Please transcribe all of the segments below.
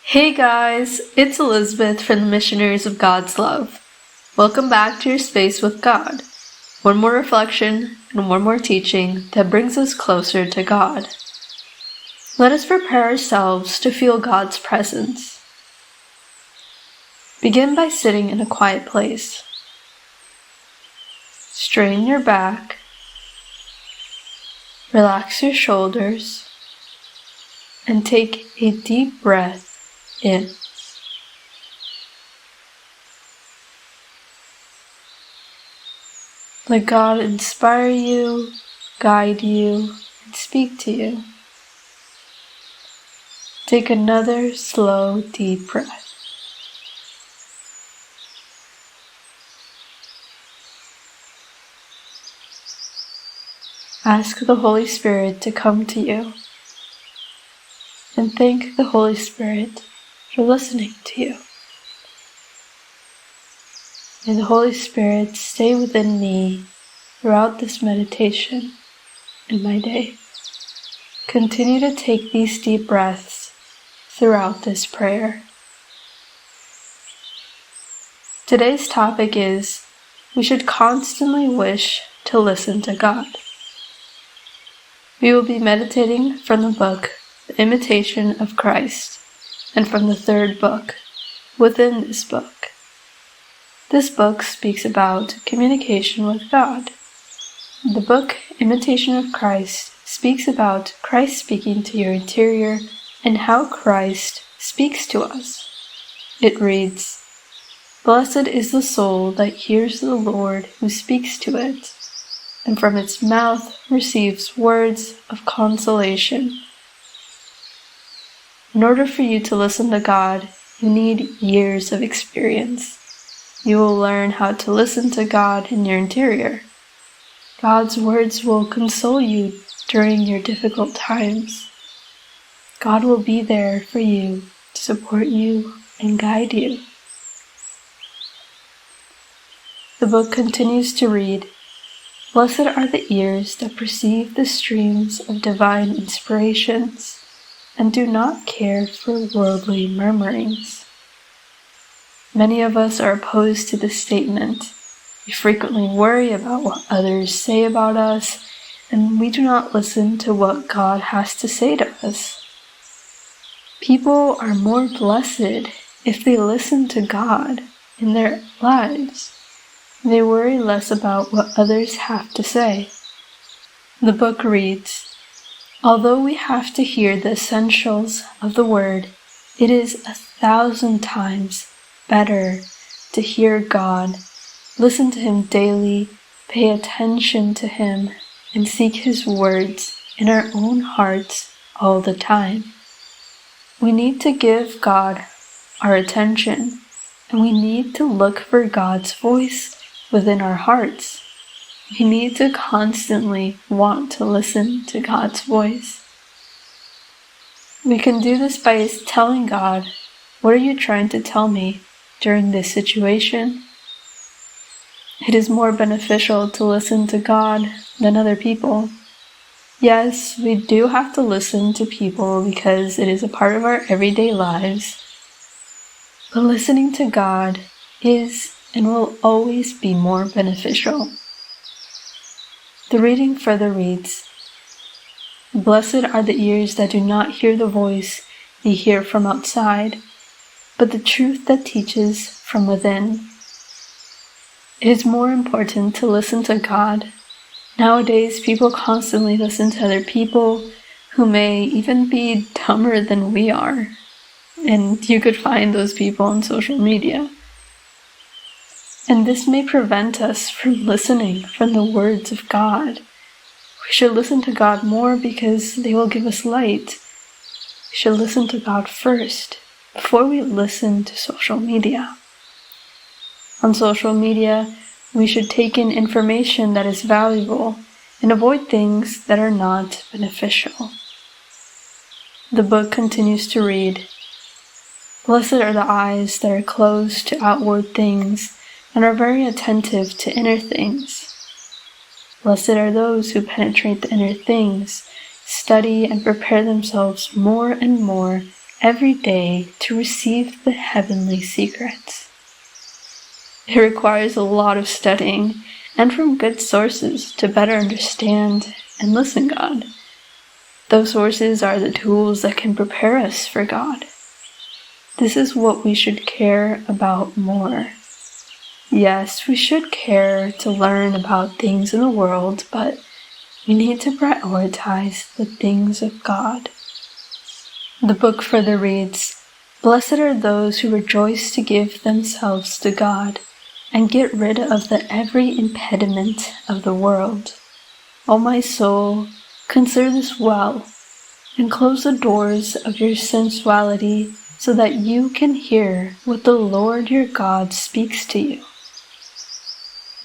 Hey guys, it's Elizabeth from the Missionaries of God's Love. Welcome back to your space with God. One more reflection and one more teaching that brings us closer to God. Let us prepare ourselves to feel God's presence. Begin by sitting in a quiet place. Straighten your back. Relax your shoulders. And take a deep breath in. Let God inspire you, guide you, and speak to you. Take another slow, deep breath. Ask the Holy Spirit to come to you, and thank the Holy Spirit for listening to you. May the Holy Spirit stay within me throughout this meditation and my day. Continue to take these deep breaths throughout this prayer. Today's topic is, we should constantly wish to listen to God. We will be meditating from the book, The Imitation of Christ, and from the third book within this book. This book speaks about communication with God. The book, Imitation of Christ, speaks about Christ speaking to your interior and how Christ speaks to us. It reads, "Blessed is the soul that hears the Lord who speaks to it, and from its mouth receives words of consolation." In order for you to listen to God, you need years of experience. You will learn how to listen to God in your interior. God's words will console you during your difficult times. God will be there for you to support you and guide you. The book continues to read, "Blessed are the ears that perceive the streams of divine inspirations, and do not care for worldly murmurings." Many of us are opposed to this statement. We frequently worry about what others say about us, and we do not listen to what God has to say to us. People are more blessed if they listen to God in their lives. They worry less about what others have to say. The book reads, "Although we have to hear the essentials of the word, it is 1,000 times better to hear God, listen to Him daily, pay attention to Him, and seek His words in our own hearts all the time." We need to give God our attention, and we need to look for God's voice within our hearts. We need to constantly want to listen to God's voice. We can do this by telling God, "What are you trying to tell me during this situation?" It is more beneficial to listen to God than other people. Yes, we do have to listen to people because it is a part of our everyday lives. But listening to God is and will always be more beneficial. The reading further reads, "Blessed are the ears that do not hear the voice they hear from outside, but the truth that teaches from within." It is more important to listen to God. Nowadays, people constantly listen to other people who may even be dumber than we are, and you could find those people on social media. And this may prevent us from listening from the words of God. We should listen to God more because they will give us light. We should listen to God first before we listen to social media. On social media, we should take in information that is valuable and avoid things that are not beneficial. The book continues to read, "Blessed are the eyes that are closed to outward things and are very attentive to inner things. Blessed are those who penetrate the inner things, study and prepare themselves more and more every day to receive the heavenly secrets. It requires a lot of studying and from good sources to better understand and listen to God. Those sources are the tools that can prepare us for God. This is what we should care about more. Yes, we should care to learn about things in the world, but we need to prioritize the things of God. The book further reads, "Blessed are those who rejoice to give themselves to God and get rid of every impediment of the world. O my soul, consider this well, and close the doors of your sensuality so that you can hear what the Lord your God speaks to you."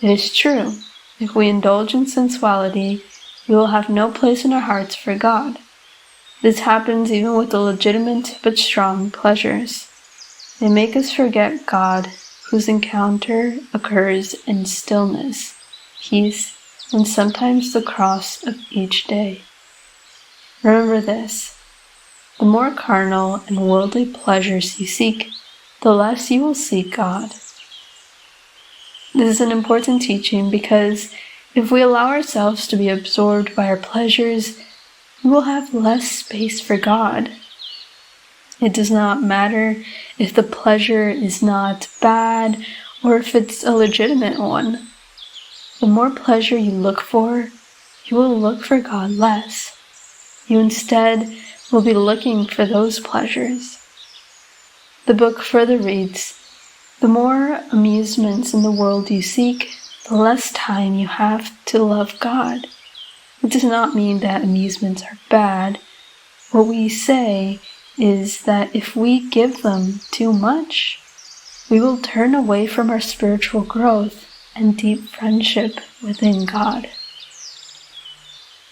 It is true, if we indulge in sensuality, we will have no place in our hearts for God. This happens even with the legitimate but strong pleasures. They make us forget God, whose encounter occurs in stillness, peace, and sometimes the cross of each day. Remember this: the more carnal and worldly pleasures you seek, the less you will seek God. This is an important teaching because if we allow ourselves to be absorbed by our pleasures, we will have less space for God. It does not matter if the pleasure is not bad or if it's a legitimate one. The more pleasure you look for, you will look for God less. You instead will be looking for those pleasures. The book further reads, "The more amusements in the world you seek, the less time you have to love God." It does not mean that amusements are bad. What we say is that if we give them too much, we will turn away from our spiritual growth and deep friendship within God.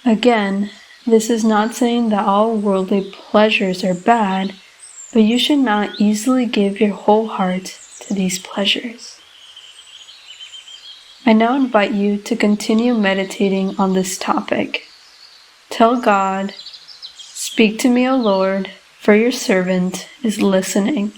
Again, this is not saying that all worldly pleasures are bad, but you should not easily give your whole heart to these pleasures. I now invite you to continue meditating on this topic. Tell God, "Speak to me, O Lord, for your servant is listening."